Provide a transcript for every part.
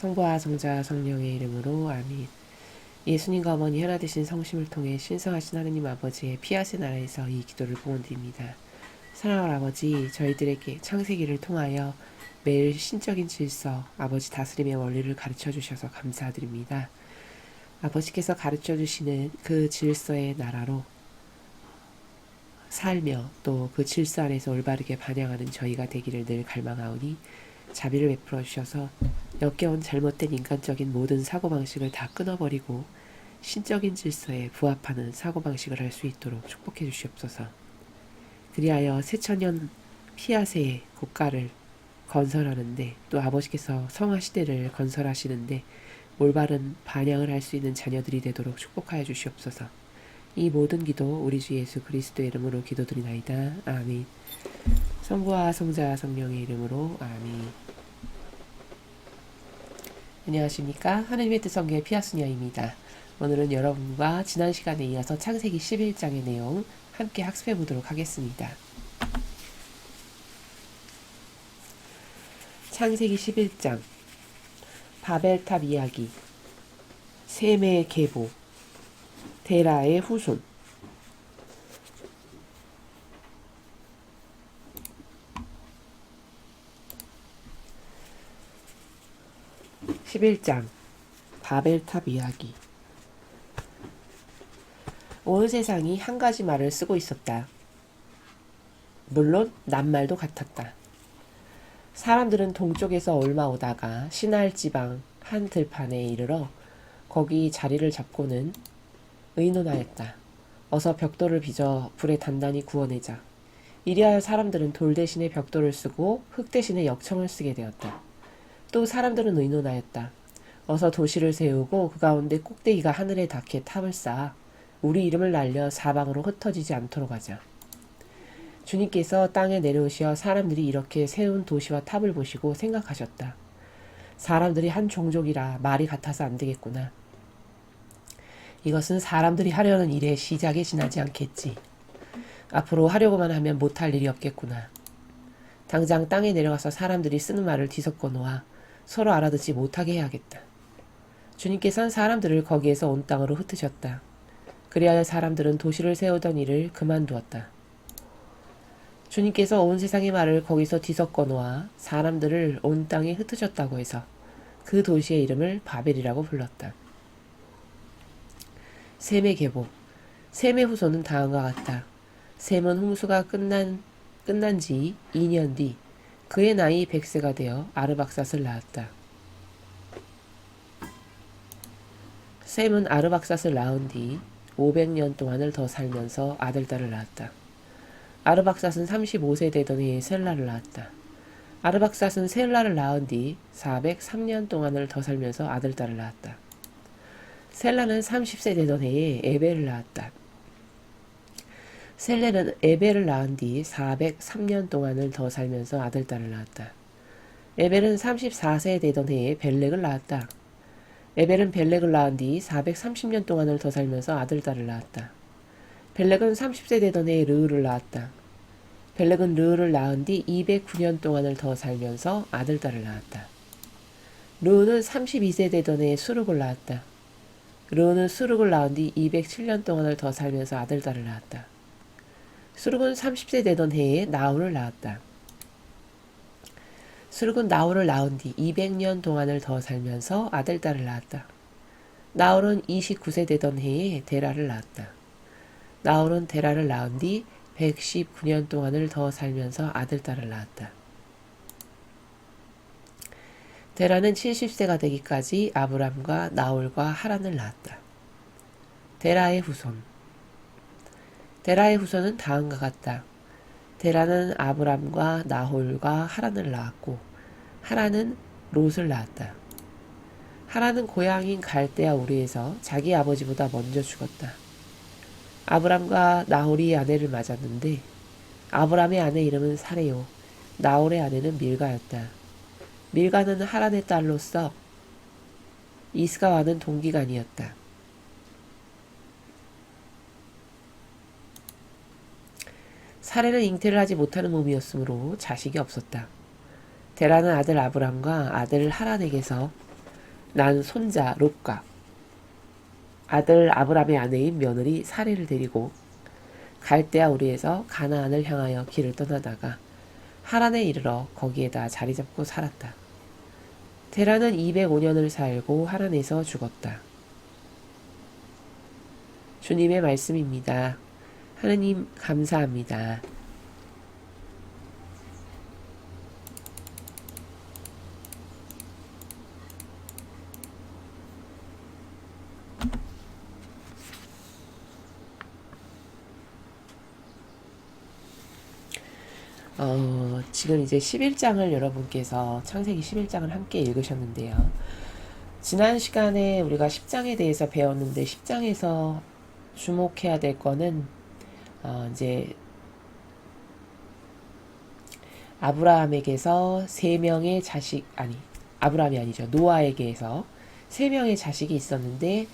성부와 성자 성령의 이름으로 아멘. 예수님과 어머니 하나 되신 성심을 통해 신성하신 하느님 아버지의 피하신 나라에서 이 기도를 부원드립니다. 사랑하는 아버지, 저희들에게 창세기를 통하여 매일 신적인 질서, 아버지 다스림의 원리를 가르쳐 주셔서 감사드립니다. 아버지께서 가르쳐 주시는 그 질서의 나라로 살며 또 그 질서 안에서 올바르게 반영하는 저희가 되기를 늘 갈망하오니 자비를 베풀어 주셔서 역겨운 잘못된 인간적인 모든 사고방식을 다 끊어버리고 신적인 질서에 부합하는 사고방식을 할 수 있도록 축복해 주시옵소서. 그리하여 새천년 피아세의 국가를 건설하는데 또 아버지께서 성화시대를 건설하시는데 올바른 반향을 할 수 있는 자녀들이 되도록 축복하여 주시옵소서. 이 모든 기도 우리 주 예수 그리스도의 이름으로 기도드리나이다. 아멘. 성부와 성자 성령의 이름으로 아멘. 안녕하십니까. 하느님의 뜻 성교의 피아수녀입니다. 오늘은 여러분과 지난 시간에 이어서 창세기 11장의 내용 함께 학습해 보도록 하겠습니다. 창세기 11장 바벨탑 이야기, 셈의 계보, 데라의 후손. (11장) 바벨탑 이야기. 온 세상이 한 가지 말을 쓰고 있었다. 물론 낱말도 같았다. 사람들은 동쪽에서 옮아오다가 시날 지방 한 들판에 이르러 거기 자리를 잡고는 의논하였다. 어서 벽돌을 빚어 불에 단단히 구워내자. 이리하여 사람들은 돌 대신에 벽돌을 쓰고 흙 대신에 역청을 쓰게 되었다. 또 사람들은 의논하였다. 어서 도시를 세우고 그 가운데 꼭대기가 하늘에 닿게 탑을 쌓아 우리 이름을 날려 사방으로 흩어지지 않도록 하자. 주님께서 땅에 내려오시어 사람들이 이렇게 세운 도시와 탑을 보시고 생각하셨다. 사람들이 한 종족이라 말이 같아서 안 되겠구나. 이것은 사람들이 하려는 일의 시작에 지나지 않겠지. 앞으로 하려고만 하면 못할 일이 없겠구나. 당장 땅에 내려가서 사람들이 쓰는 말을 뒤섞어 놓아 서로 알아듣지 못하게 해야겠다. 주님께서는 사람들을 거기에서 온 땅으로 흩으셨다. 그리하여 사람들은 도시를 세우던 일을 그만두었다. 주님께서 온 세상의 말을 거기서 뒤섞어 놓아 사람들을 온 땅에 흩으셨다고 해서 그 도시의 이름을 바벨이라고 불렀다. 셈의 계보. 셈의 후손은 다음과 같다. 셈은 홍수가 끝난 지 2년 뒤 그의 나이 100세가 되어 아르박삿을 낳았다. 셈은 아르박삿을 낳은 뒤 500년 동안을 더 살면서 아들딸을 낳았다. 아르박삿은 35세 되던 해에 셀라를 낳았다. 아르박삿은 셀라를 낳은 뒤 403년 동안을 더 살면서 아들딸을 낳았다. 셀라는 30세 되던 해에 에벨을 낳았다. 셀레는 에벨을 낳은 뒤 403년 동안을 더 살면서 아들딸을 낳았다. 에벨은 34세 되던 해에 벨렉을 낳았다. 에벨은 벨렉을 낳은 뒤 430년 동안을 더 살면서 아들딸을 낳았다. 벨렉은 30세 되던 해에 르우를 낳았다. 벨렉은 르우를 낳은 뒤 209년 동안을 더 살면서 아들딸을 낳았다. 르우는 32세 되던 해에 수룩을 낳았다. 르우는 수룩을 낳은 뒤 207년 동안을 더 살면서 아들딸을 낳았다. 수룩은 30세 되던 해에 나홀을 낳았다. 수룩은 나홀을 낳은 뒤 200년 동안을 더 살면서 아들딸을 낳았다. 나홀은 29세 되던 해에 데라를 낳았다. 나홀은 데라를 낳은 뒤 119년 동안을 더 살면서 아들딸을 낳았다. 데라는 70세가 되기까지 아브람과 나홀과 하란을 낳았다. 데라의 후손. 데라의 후손은 다음과 같다. 데라는 아브람과 나홀과 하란을 낳았고 하란은 롯을 낳았다. 하란은 고향인 갈대아 우르에서 자기 아버지보다 먼저 죽었다. 아브람과 나홀이 아내를 맞았는데 아브람의 아내 이름은 사레요, 나홀의 아내는 밀가였다. 밀가는 하란의 딸로서 이스가와는 동기간이었다. 사레는 잉태를 하지 못하는 몸이었으므로 자식이 없었다. 데라는 아들 아브람과 아들 하란에게서 난 손자 롯과 아들 아브람의 아내인 며느리 사리를 데리고 갈대아 우리에서 가나안을 향하여 길을 떠나다가 하란에 이르러 거기에다 자리 잡고 살았다. 데라는 205년을 살고 하란에서 죽었다. 주님의 말씀입니다. 하느님 감사합니다. 지금 이제 11장을 여러분께서 창세기 11장을 함께 읽으셨는데요. 지난 시간에 우리가 10장에 대해서 배웠는데 10장에서 주목해야 될 거는 이제 아브라함에게서 아브라함이 아니죠. 노아에게서 3명의 자식이 있었는데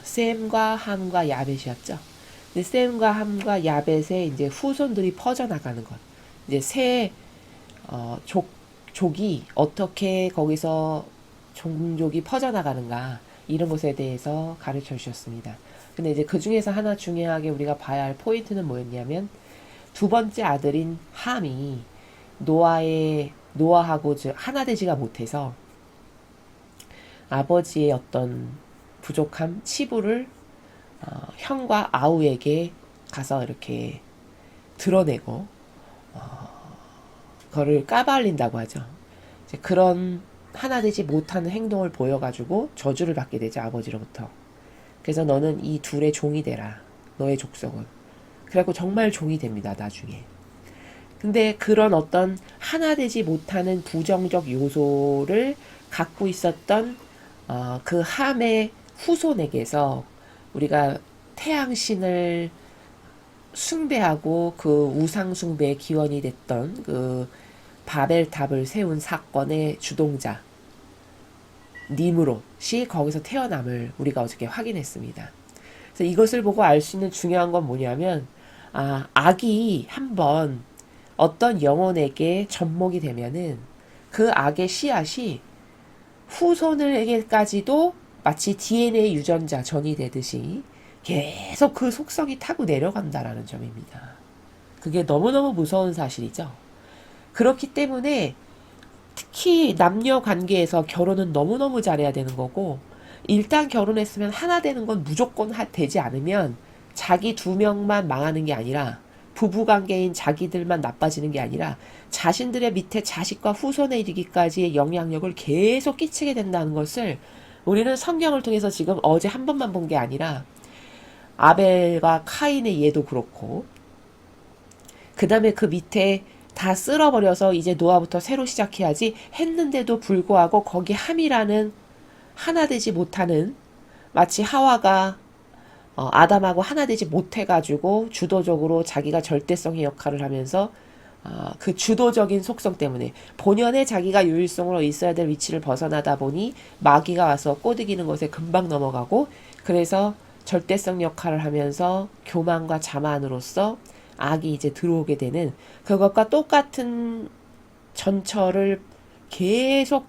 셈과 함과 야벳이었죠. 근데 셈과 함과 야벳의 이제 후손들이 퍼져나가는 것. 이제 새 족이 어떻게 거기서 종족이 퍼져나가는가 이런 것에 대해서 가르쳐 주셨습니다. 근데 이제 그 중에서 하나 중요하게 우리가 봐야 할 포인트는 뭐였냐면 두 번째 아들인 함이 노아하고 하나 되지가 못해서 아버지의 어떤 부족함, 치부를 형과 아우에게 가서 이렇게 드러내고 그거를 까발린다고 하죠. 이제 그런 하나 되지 못하는 행동을 보여가지고 저주를 받게 되죠. 아버지로부터. 그래서 너는 이 둘의 종이 되라. 너의 족속은. 그래갖고 정말 종이 됩니다. 나중에. 근데 그런 어떤 하나 되지 못하는 부정적 요소를 갖고 있었던 그 함의 후손에게서 우리가 태양신을 숭배하고 그 우상 숭배의 기원이 됐던 그 바벨탑을 세운 사건의 주동자 니므롯이 거기서 태어남을 우리가 어저께 확인했습니다. 그래서 이것을 보고 알 수 있는 중요한 건 뭐냐면 악이 한번 어떤 영혼에게 접목이 되면은 그 악의 씨앗이 후손에게까지도 마치 DNA 유전자 전이 되듯이 계속 그 속성이 타고 내려간다라는 점입니다. 그게 너무너무 무서운 사실이죠. 그렇기 때문에 특히 남녀 관계에서 결혼은 너무너무 잘해야 되는 거고, 일단 결혼했으면 하나 되는 건 무조건 되지 않으면 자기 2명만 망하는 게 아니라 부부관계인 자기들만 나빠지는 게 아니라 자신들의 밑에 자식과 후손에 이르기까지의 영향력을 계속 끼치게 된다는 것을 우리는 성경을 통해서 지금 어제 한 번만 본 게 아니라 아벨과 카인의 예도 그렇고 그 다음에 그 밑에 다 쓸어버려서 이제 노아부터 새로 시작해야지 했는데도 불구하고 거기 함이라는 하나 되지 못하는 마치 하와가 아담하고 하나 되지 못해가지고 주도적으로 자기가 절대성의 역할을 하면서 그 주도적인 속성 때문에 본연의 자기가 유일성으로 있어야 될 위치를 벗어나다 보니 마귀가 와서 꼬드기는 것에 금방 넘어가고 그래서 절대성 역할을 하면서 교만과 자만으로서 악이 이제 들어오게 되는 그것과 똑같은 전철을 계속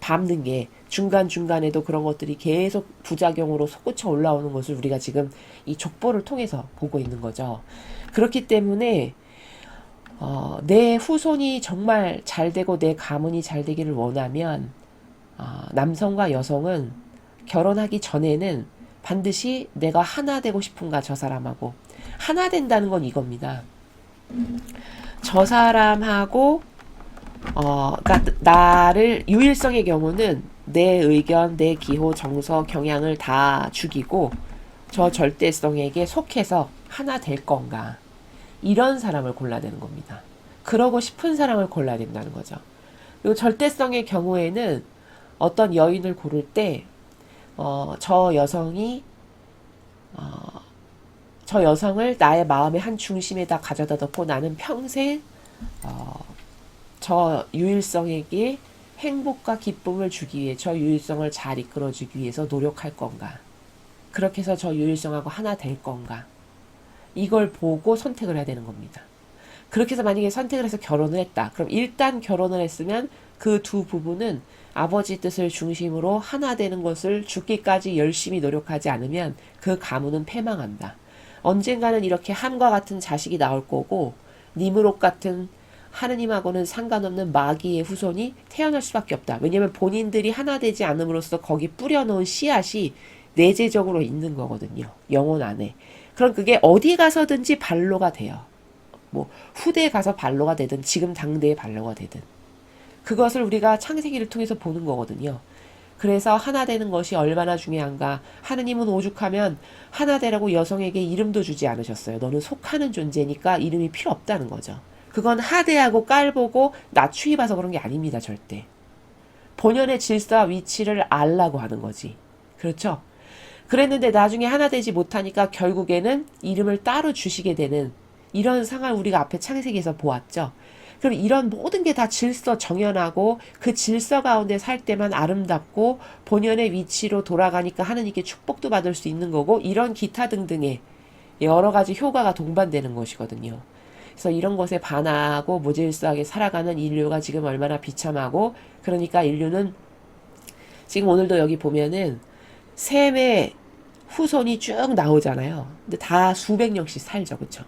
밟는 게 중간중간에도 그런 것들이 계속 부작용으로 솟구쳐 올라오는 것을 우리가 지금 이 족보를 통해서 보고 있는 거죠. 그렇기 때문에 내 후손이 정말 잘 되고 내 가문이 잘 되기를 원하면 남성과 여성은 결혼하기 전에는 반드시 내가 하나 되고 싶은가 저 사람하고 하나 된다는 건 이겁니다. 저 사람하고 그러니까 나를 유일성의 경우는 내 의견, 내 기호, 정서, 경향을 다 죽이고 저 절대성에게 속해서 하나 될 건가 이런 사람을 골라야 되는 겁니다. 그러고 싶은 사람을 골라야 된다는 거죠. 그리고 절대성의 경우에는 어떤 여인을 고를 때 저 여성을 나의 마음의 한 중심에다 가져다 놓고 나는 평생 저 유일성에게 행복과 기쁨을 주기 위해 저 유일성을 잘 이끌어주기 위해서 노력할 건가, 그렇게 해서 저 유일성하고 하나 될 건가, 이걸 보고 선택을 해야 되는 겁니다. 그렇게 해서 만약에 선택을 해서 결혼을 했다. 그럼 일단 결혼을 했으면 그 두 부부는 아버지 뜻을 중심으로 하나 되는 것을 죽기까지 열심히 노력하지 않으면 그 가문은 패망한다. 언젠가는 이렇게 함과 같은 자식이 나올 거고 니므롯 같은 하느님하고는 상관없는 마귀의 후손이 태어날 수밖에 없다. 왜냐하면 본인들이 하나 되지 않음으로써 거기 뿌려놓은 씨앗이 내재적으로 있는 거거든요. 영혼 안에. 그럼 그게 어디 가서든지 반로가 돼요. 뭐 후대에 가서 반로가 되든 지금 당대에 반로가 되든. 그것을 우리가 창세기를 통해서 보는 거거든요. 그래서 하나 되는 것이 얼마나 중요한가. 하느님은 오죽하면 하나 되라고 여성에게 이름도 주지 않으셨어요. 너는 속하는 존재니까 이름이 필요 없다는 거죠. 그건 하대하고 깔보고 낮추기 봐서 그런 게 아닙니다. 절대. 본연의 질서와 위치를 알라고 하는 거지. 그렇죠? 그랬는데 나중에 하나 되지 못하니까 결국에는 이름을 따로 주시게 되는 이런 상황을 우리가 앞에 창세기에서 보았죠. 그럼 이런 모든 게 다 질서 정연하고 그 질서 가운데 살 때만 아름답고 본연의 위치로 돌아가니까 하느님께 축복도 받을 수 있는 거고 이런 기타 등등의 여러 가지 효과가 동반되는 것이거든요. 그래서 이런 것에 반하고 무질서하게 살아가는 인류가 지금 얼마나 비참하고 그러니까 인류는 지금 오늘도 여기 보면은 셈의 후손이 쭉 나오잖아요. 근데 다 수백 년씩 살죠. 그쵸?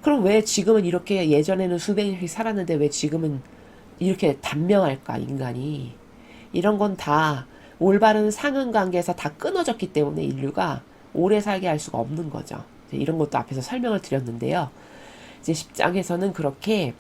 그럼 왜 지금은 이렇게 예전에는 수백 년씩 살았는데 왜 지금은 이렇게 단명할까 인간이. 이런 건 다 올바른 상응 관계에서 다 끊어졌기 때문에 인류가 오래 살게 할 수가 없는 거죠. 이런 것도 앞에서 설명을 드렸는데요. 이제 10장에서는 그렇게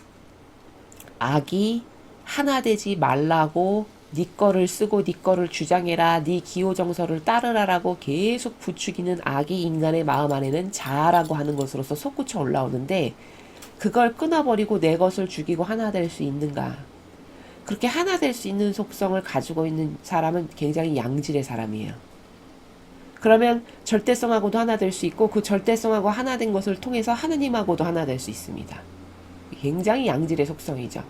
악이 하나 되지 말라고 네 거를 쓰고 네 거를 주장해라 네 기호정서를 따르라라고 계속 부추기는 악이 인간의 마음 안에는 자아라고 하는 것으로서 솟구쳐 올라오는데 그걸 끊어버리고 내 것을 죽이고 하나 될 수 있는가. 그렇게 하나 될 수 있는 속성을 가지고 있는 사람은 굉장히 양질의 사람이에요. 그러면 절대성하고도 하나 될 수 있고 그 절대성하고 하나 된 것을 통해서 하느님하고도 하나 될 수 있습니다. 굉장히 양질의 속성이죠.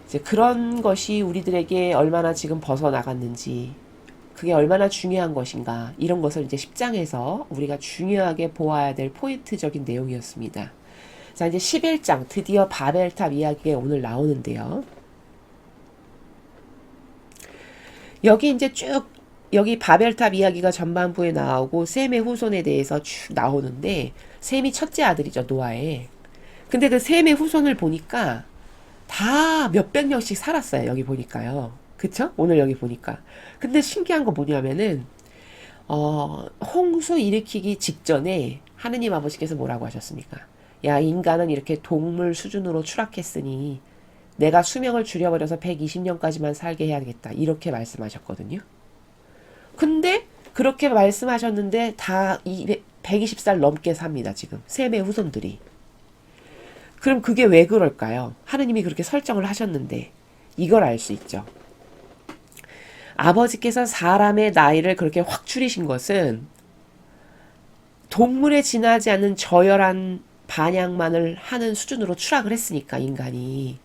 이제 그런 것이 우리들에게 얼마나 지금 벗어나갔는지 그게 얼마나 중요한 것인가 이런 것을 이제 10장에서 우리가 중요하게 보아야 될 포인트적인 내용이었습니다. 자 이제 11장 드디어 바벨탑 이야기가 오늘 나오는데요. 여기 이제 쭉 여기 바벨탑 이야기가 전반부에 나오고 셈의 후손에 대해서 쭉 나오는데 셈이 첫째 아들이죠. 노아의. 근데 그 셈의 후손을 보니까 다 몇백 년씩 살았어요. 여기 보니까요. 그쵸? 오늘 여기 보니까. 근데 신기한 거 뭐냐면은 홍수 일으키기 직전에 하느님 아버지께서 뭐라고 하셨습니까? 야 인간은 이렇게 동물 수준으로 추락했으니 내가 수명을 줄여버려서 120년까지만 살게 해야겠다. 이렇게 말씀하셨거든요. 근데 그렇게 말씀하셨는데 다 120살 넘게 삽니다. 지금 셈의 후손들이. 그럼 그게 왜 그럴까요? 하느님이 그렇게 설정을 하셨는데 이걸 알 수 있죠. 아버지께서 사람의 나이를 그렇게 확 줄이신 것은 동물에 지나지 않는 저열한 반향만을 하는 수준으로 추락을 했으니까 인간이.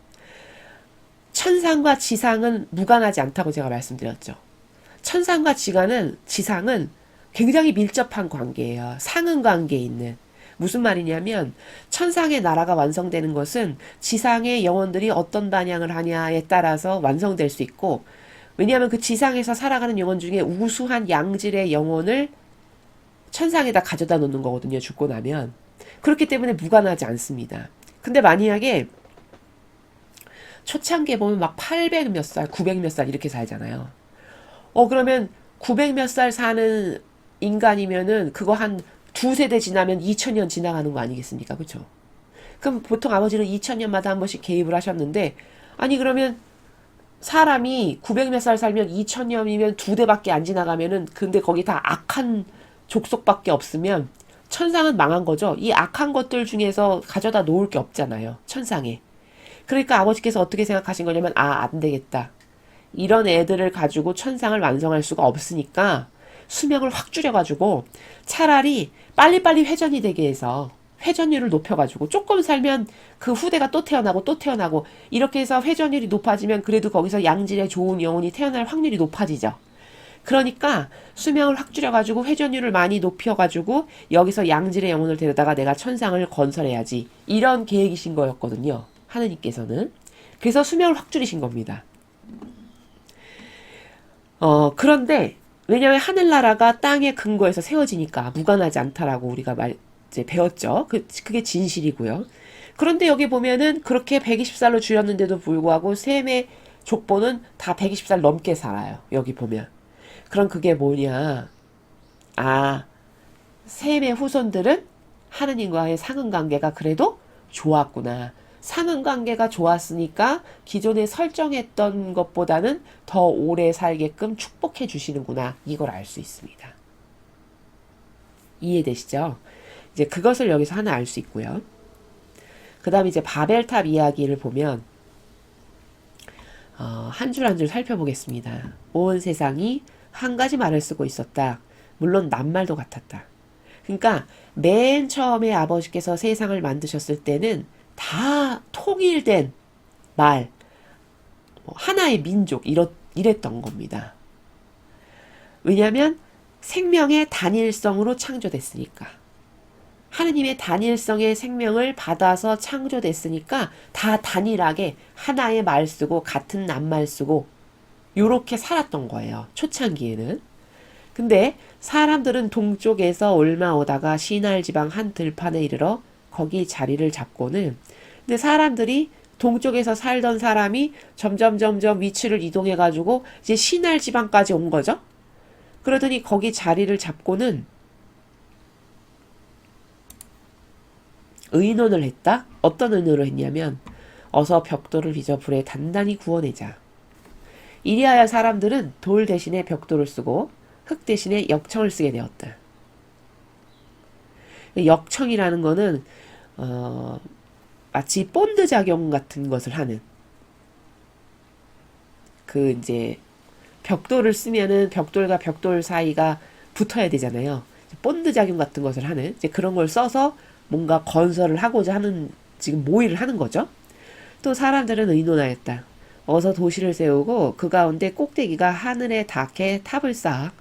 천상과 지상은 무관하지 않다고 제가 말씀드렸죠. 천상과 지상은 굉장히 밀접한 관계예요. 상응 관계에 있는. 무슨 말이냐면 천상의 나라가 완성되는 것은 지상의 영혼들이 어떤 반향을 하냐에 따라서 완성될 수 있고 왜냐하면 그 지상에서 살아가는 영혼 중에 우수한 양질의 영혼을 천상에다 가져다 놓는 거거든요. 죽고 나면. 그렇기 때문에 무관하지 않습니다. 근데 만약에 초창기에 보면 막 800 몇 살, 900 몇 살 이렇게 살잖아요. 그러면 900 몇 살 사는 인간이면은 그거 한 두세 대 지나면 2000년 지나가는 거 아니겠습니까? 그쵸? 그럼 보통 아버지는 2000년마다 한 번씩 개입을 하셨는데 아니 그러면 사람이 900 몇 살 살면 2000년이면 두 대밖에 안 지나가면은 근데 거기 다 악한 족속밖에 없으면 천상은 망한 거죠. 이 악한 것들 중에서 가져다 놓을 게 없잖아요. 천상에. 그러니까 아버지께서 어떻게 생각하신 거냐면 안 되겠다. 이런 애들을 가지고 천상을 완성할 수가 없으니까 수명을 확 줄여가지고 차라리 빨리빨리 회전이 되게 해서 회전율을 높여가지고 조금 살면 그 후대가 또 태어나고 이렇게 해서 회전율이 높아지면 그래도 거기서 양질의 좋은 영혼이 태어날 확률이 높아지죠. 그러니까 수명을 확 줄여가지고 회전율을 많이 높여가지고 여기서 양질의 영혼을 데려다가 내가 천상을 건설해야지. 이런 계획이신 거였거든요. 하느님께서는. 그래서 수명을 확 줄이신 겁니다. 그런데 왜냐하면 하늘나라가 땅의 근거에서 세워지니까 무관하지 않다라고 우리가 이제 배웠죠. 그게 진실이고요. 그런데 여기 보면은 그렇게 120살로 줄였는데도 불구하고 셈의 족보는 다 120살 넘게 살아요. 여기 보면. 그럼 그게 뭐냐? 아, 셈의 후손들은 하느님과의 상응관계가 그래도 좋았구나. 상응관계가 좋았으니까 기존에 설정했던 것보다는 더 오래 살게끔 축복해 주시는구나. 이걸 알 수 있습니다. 이해되시죠? 이제 그것을 여기서 하나 알 수 있고요. 그 다음에 이제 바벨탑 이야기를 보면 한 줄 한 줄 살펴보겠습니다. 온 세상이 한 가지 말을 쓰고 있었다. 물론 낱말도 같았다. 그러니까 맨 처음에 아버지께서 세상을 만드셨을 때는 다 통일된 말, 하나의 민족 이랬던 겁니다. 왜냐하면 생명의 단일성으로 창조됐으니까. 하느님의 단일성의 생명을 받아서 창조됐으니까 다 단일하게 하나의 말 쓰고 같은 낱말 쓰고 요렇게 살았던 거예요. 초창기에는. 근데 사람들은 동쪽에서 올라오다가 시날 지방 한 들판에 이르러 거기 자리를 잡고는 근데 사람들이 동쪽에서 살던 사람이 점점 위치를 이동해 가지고 이제 시날 지방까지 온 거죠. 그러더니 거기 자리를 잡고는 의논을 했다? 어떤 의논을 했냐면 어서 벽돌을 빚어 불에 단단히 구워내자. 이리하여 사람들은 돌 대신에 벽돌을 쓰고 흙 대신에 역청을 쓰게 되었다. 역청이라는 거는 마치 본드 작용 같은 것을 하는 그 이제 벽돌을 쓰면은 벽돌과 벽돌 사이가 붙어야 되잖아요. 본드 작용 같은 것을 하는 이제 그런 걸 써서 뭔가 건설을 하고자 하는 지금 모의를 하는 거죠. 또 사람들은 의논하였다. 어서 도시를 세우고 그 가운데 꼭대기가 하늘에 닿게 탑을 쌓아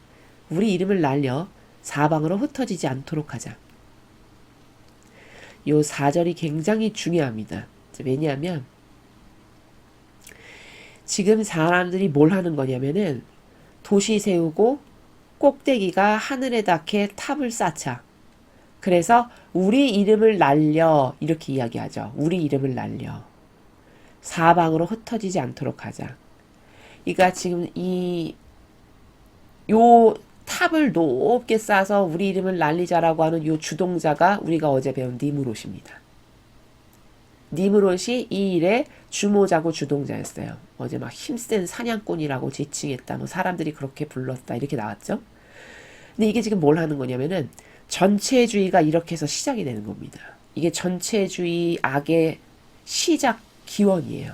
우리 이름을 날려 사방으로 흩어지지 않도록 하자. 요 4절이 굉장히 중요합니다. 왜냐하면 지금 사람들이 뭘 하는 거냐면은 도시 세우고 꼭대기가 하늘에 닿게 탑을 쌓자. 그래서 우리 이름을 날려 이렇게 이야기하죠. 우리 이름을 날려. 사방으로 흩어지지 않도록 하자. 그러니까 지금 요 탑을 높게 쌓아서 우리 이름을 날리자라고 하는 요 주동자가 우리가 어제 배운 니므롯입니다. 니므롯이 이 일의 주모자고 주동자였어요. 어제 막 힘센 사냥꾼이라고 지칭했다. 뭐 사람들이 그렇게 불렀다. 이렇게 나왔죠. 근데 이게 지금 뭘 하는 거냐면은 전체주의가 이렇게 해서 시작이 되는 겁니다. 이게 전체주의 악의 시작 기원이에요.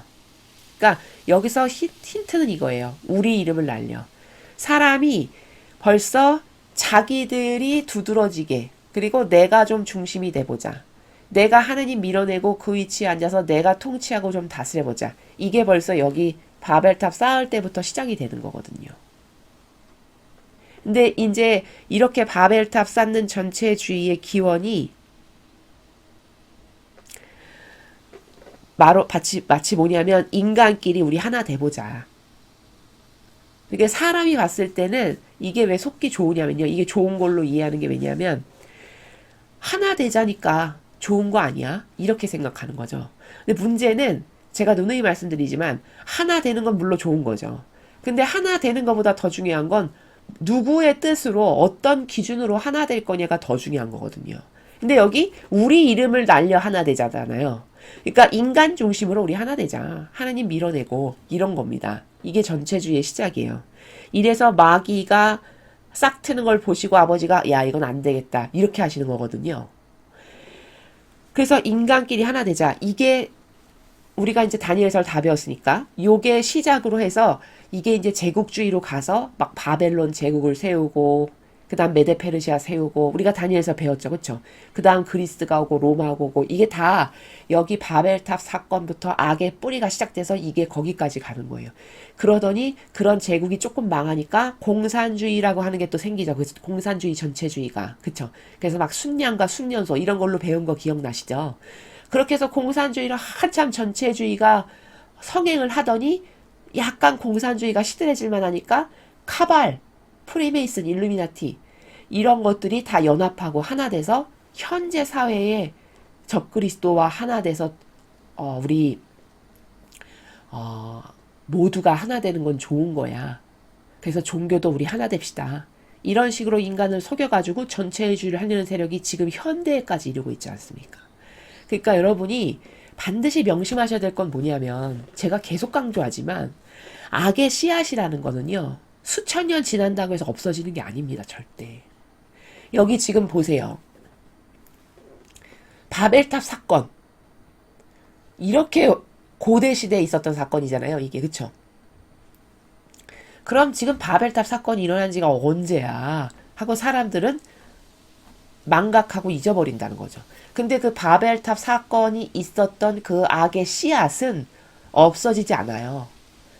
그러니까 여기서 힌트는 이거예요. 우리 이름을 날려. 사람이 벌써 자기들이 두드러지게 그리고 내가 좀 중심이 돼보자. 내가 하느님 밀어내고 그 위치에 앉아서 내가 통치하고 좀 다스려보자. 이게 벌써 여기 바벨탑 쌓을 때부터 시작이 되는 거거든요. 근데 이제 이렇게 바벨탑 쌓는 전체주의의 기원이 마치 뭐냐면 인간끼리 우리 하나 돼보자. 그게 사람이 봤을 때는 이게 왜 속기 좋으냐면요. 이게 좋은 걸로 이해하는 게 왜냐면 하나 되자니까 좋은 거 아니야? 이렇게 생각하는 거죠. 근데 문제는 제가 누누이 말씀드리지만 하나 되는 건 물론 좋은 거죠. 근데 하나 되는 것보다 더 중요한 건 누구의 뜻으로 어떤 기준으로 하나 될 거냐가 더 중요한 거거든요. 근데 여기 우리 이름을 날려 하나 되자잖아요. 그러니까 인간 중심으로 우리 하나 되자. 하나님 밀어내고 이런 겁니다. 이게 전체주의의 시작이에요. 이래서 마귀가 싹 트는 걸 보시고 아버지가 야 이건 안 되겠다 이렇게 하시는 거거든요. 그래서 인간끼리 하나 되자. 이게 우리가 이제 다니엘서를 다 배웠으니까 요게 시작으로 해서 이게 이제 제국주의로 가서 막 바벨론 제국을 세우고 그 다음 메데 페르시아 세우고 우리가 다니엘서 배웠죠. 그쵸? 그 다음 그리스가 오고 로마가 오고 이게 다 여기 바벨탑 사건부터 악의 뿌리가 시작돼서 이게 거기까지 가는 거예요. 그러더니 그런 제국이 조금 망하니까 공산주의라고 하는 게 또 생기죠. 그 공산주의 전체주의가. 그쵸? 그래서 막 순양과 순년소 이런 걸로 배운 거 기억나시죠? 그렇게 해서 공산주의를 한참 전체주의가 성행을 하더니 약간 공산주의가 시들해질만 하니까 카발, 프리메이슨, 일루미나티 이런 것들이 다 연합하고 하나 돼서 현재 사회에 적그리스도와 하나 돼서 우리 모두가 하나 되는 건 좋은 거야. 그래서 종교도 우리 하나 됩시다. 이런 식으로 인간을 속여가지고 전체주의를 하려는 세력이 지금 현대에까지 이르고 있지 않습니까? 그러니까 여러분이 반드시 명심하셔야 될 건 뭐냐면 제가 계속 강조하지만 악의 씨앗이라는 거는요. 수천 년 지난다고 해서 없어지는 게 아닙니다. 절대. 여기 지금 보세요. 바벨탑 사건. 이렇게 고대 시대에 있었던 사건이잖아요. 이게 그쵸? 그럼 지금 바벨탑 사건이 일어난 지가 언제야? 하고 사람들은 망각하고 잊어버린다는 거죠. 근데 그 바벨탑 사건이 있었던 그 악의 씨앗은 없어지지 않아요.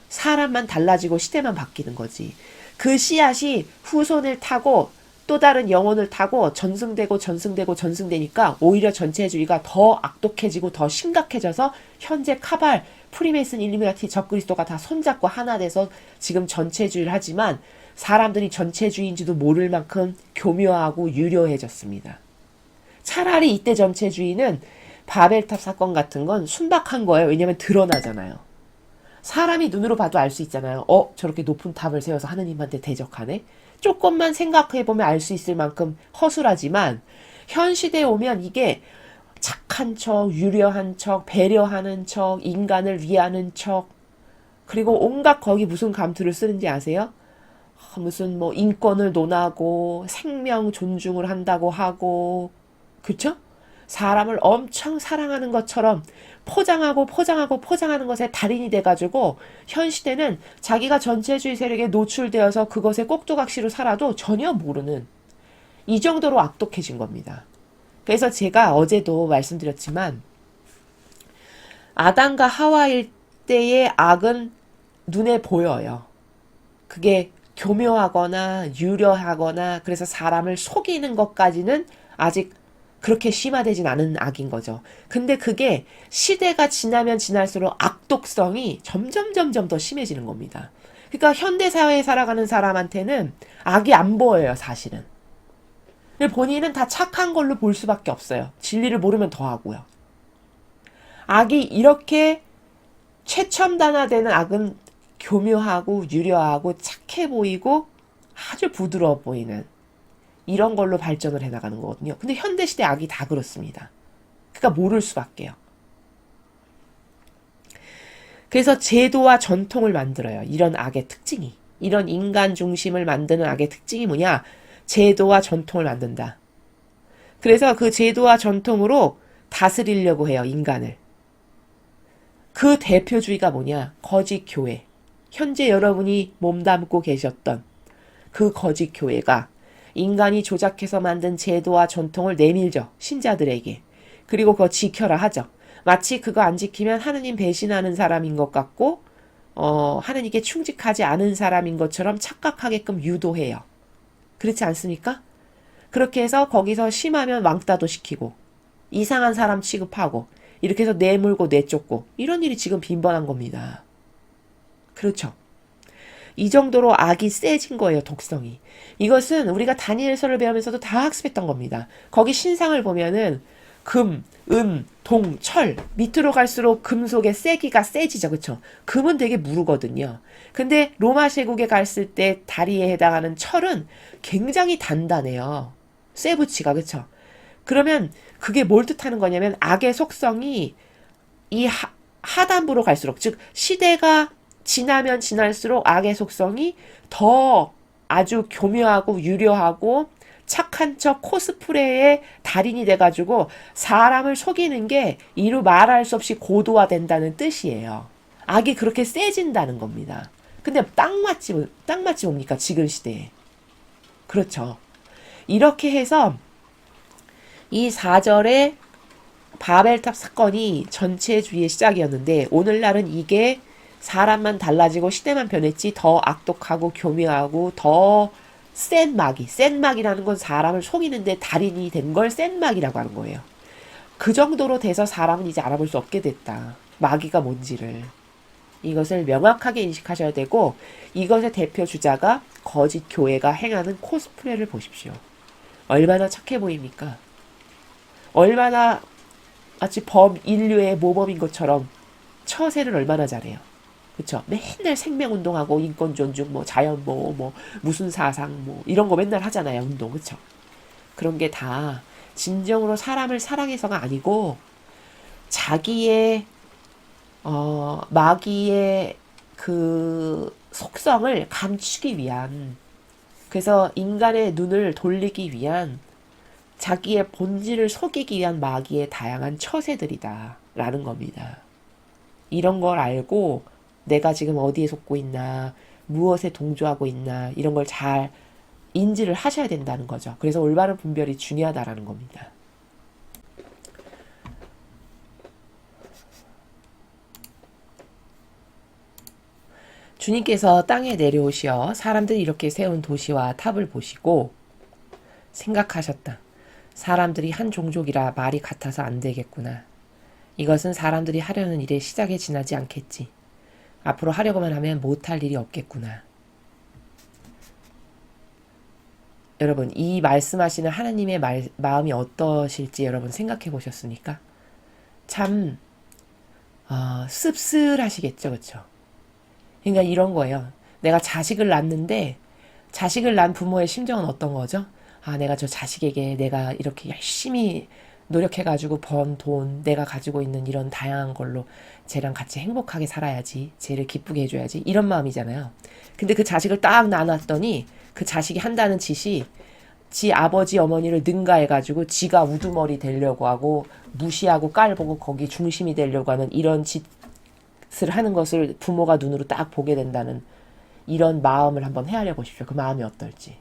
사람만 달라지고 시대만 바뀌는 거지. 그 씨앗이 후손을 타고 또 다른 영혼을 타고 전승되고 전승되고 전승되니까 오히려 전체주의가 더 악독해지고 더 심각해져서 현재 카발, 프리메이슨, 일루미나티, 적그리스도가 다 손잡고 하나 돼서 지금 전체주의를 하지만 사람들이 전체주의인지도 모를 만큼 교묘하고 유료해졌습니다. 차라리 이때 전체주의는 바벨탑 사건 같은 건 순박한 거예요. 왜냐면 드러나잖아요. 사람이 눈으로 봐도 알 수 있잖아요. 저렇게 높은 탑을 세워서 하느님한테 대적하네? 조금만 생각해보면 알 수 있을 만큼 허술하지만 현 시대에 오면 이게 착한 척, 유려한 척, 배려하는 척, 인간을 위하는 척 그리고 온갖 거기 무슨 감투를 쓰는지 아세요? 무슨 뭐 인권을 논하고 생명 존중을 한다고 하고 그쵸? 사람을 엄청 사랑하는 것처럼 포장하고 포장하고 포장하는 것에 달인이 돼가지고 현 시대는 자기가 전체주의 세력에 노출되어서 그것에 꼭두각시로 살아도 전혀 모르는 이 정도로 악독해진 겁니다. 그래서 제가 어제도 말씀드렸지만 아담과 하와일 때의 악은 눈에 보여요. 그게 교묘하거나 유려하거나 그래서 사람을 속이는 것까지는 아직 그렇게 심화되진 않은 악인 거죠. 근데 그게 시대가 지나면 지날수록 악독성이 점점 더 심해지는 겁니다. 그러니까 현대사회에 살아가는 사람한테는 악이 안 보여요, 사실은. 본인은 다 착한 걸로 볼 수밖에 없어요. 진리를 모르면 더 하고요. 악이 이렇게 최첨단화되는 악은 교묘하고 유려하고 착해 보이고 아주 부드러워 보이는 이런 걸로 발전을 해나가는 거거든요. 근데 현대시대 악이 다 그렇습니다. 그러니까 모를 수밖에요. 그래서 제도와 전통을 만들어요. 이런 악의 특징이. 이런 인간 중심을 만드는 악의 특징이 뭐냐? 제도와 전통을 만든다. 그래서 그 제도와 전통으로 다스리려고 해요. 인간을. 그 대표주의가 뭐냐? 거짓 교회. 현재 여러분이 몸담고 계셨던 그 거짓 교회가 인간이 조작해서 만든 제도와 전통을 내밀죠. 신자들에게. 그리고 그거 지켜라 하죠. 마치 그거 안 지키면 하느님 배신하는 사람인 것 같고 하느님께 충직하지 않은 사람인 것처럼 착각하게끔 유도해요. 그렇지 않습니까? 그렇게 해서 거기서 심하면 왕따도 시키고 이상한 사람 취급하고 이렇게 해서 내물고 내쫓고 이런 일이 지금 빈번한 겁니다. 그렇죠. 이 정도로 악이 세진 거예요, 독성이. 이것은 우리가 다니엘서를 배우면서도 다 학습했던 겁니다. 거기 신상을 보면은 금, 은, 동, 철 밑으로 갈수록 금속의 세기가 세지죠. 그쵸? 금은 되게 무르거든요. 근데 로마 제국에 갔을 때 다리에 해당하는 철은 굉장히 단단해요. 쇠붙이가 그쵸? 그러면 그게 뭘 뜻하는 거냐면 악의 속성이 이 하단부로 갈수록 즉 시대가 지나면 지날수록 악의 속성이 더 아주 교묘하고 유려하고 착한 척 코스프레의 달인이 돼가지고 사람을 속이는 게 이루 말할 수 없이 고도화된다는 뜻이에요. 악이 그렇게 세진다는 겁니다. 근데 딱 맞지 뭡니까? 지금 시대에. 그렇죠. 이렇게 해서 이 4절의 바벨탑 사건이 전체주의의 시작이었는데 오늘날은 이게 사람만 달라지고 시대만 변했지 더 악독하고 교묘하고 더 센 마귀, 센 마귀라는 건 사람을 속이는데 달인이 된 걸 센 마귀라고 하는 거예요. 그 정도로 돼서 사람은 이제 알아볼 수 없게 됐다. 마귀가 뭔지를. 이것을 명확하게 인식하셔야 되고 이것의 대표 주자가 거짓 교회가 행하는 코스프레를 보십시오. 얼마나 착해 보입니까? 얼마나 마치 인류의 모범인 것처럼 처세를 얼마나 잘해요. 그쵸? 맨날 생명운동하고 인권존중, 자연보호, 무슨 사상, 이런 거 맨날 하잖아요, 운동. 그쵸? 그런 게 다 진정으로 사람을 사랑해서가 아니고 자기의, 마귀의 그 속성을 감추기 위한, 그래서 인간의 눈을 돌리기 위한 자기의 본질을 속이기 위한 마귀의 다양한 처세들이다. 라는 겁니다. 이런 걸 알고 내가 지금 어디에 속고 있나, 무엇에 동조하고 있나, 이런 걸 잘 인지를 하셔야 된다는 거죠. 그래서 올바른 분별이 중요하다라는 겁니다. 주님께서 땅에 내려오시어 사람들이 이렇게 세운 도시와 탑을 보시고 생각하셨다. 사람들이 한 종족이라 말이 같아서 안 되겠구나. 이것은 사람들이 하려는 일의 시작에 지나지 않겠지. 앞으로 하려고만 하면 못할 일이 없겠구나. 여러분, 이 말씀하시는 하나님의 마음이 어떠실지 여러분 생각해 보셨습니까? 참 씁쓸하시겠죠, 그렇죠? 그러니까 이런 거예요. 내가 자식을 낳는데 자식을 낳은 부모의 심정은 어떤 거죠? 아, 내가 저 자식에게 내가 이렇게 열심히 노력해가지고 번 돈, 내가 가지고 있는 이런 다양한 걸로 쟤랑 같이 행복하게 살아야지, 쟤를 기쁘게 해줘야지, 이런 마음이잖아요. 근데 그 자식을 딱 낳아놨더니 그 자식이 한다는 짓이 지 아버지 어머니를 능가해가지고 지가 우두머리 되려고 하고 무시하고 깔보고 거기 중심이 되려고 하는 이런 짓을 하는 것을 부모가 눈으로 딱 보게 된다는 이런 마음을 한번 헤아려 보십시오. 그 마음이 어떨지.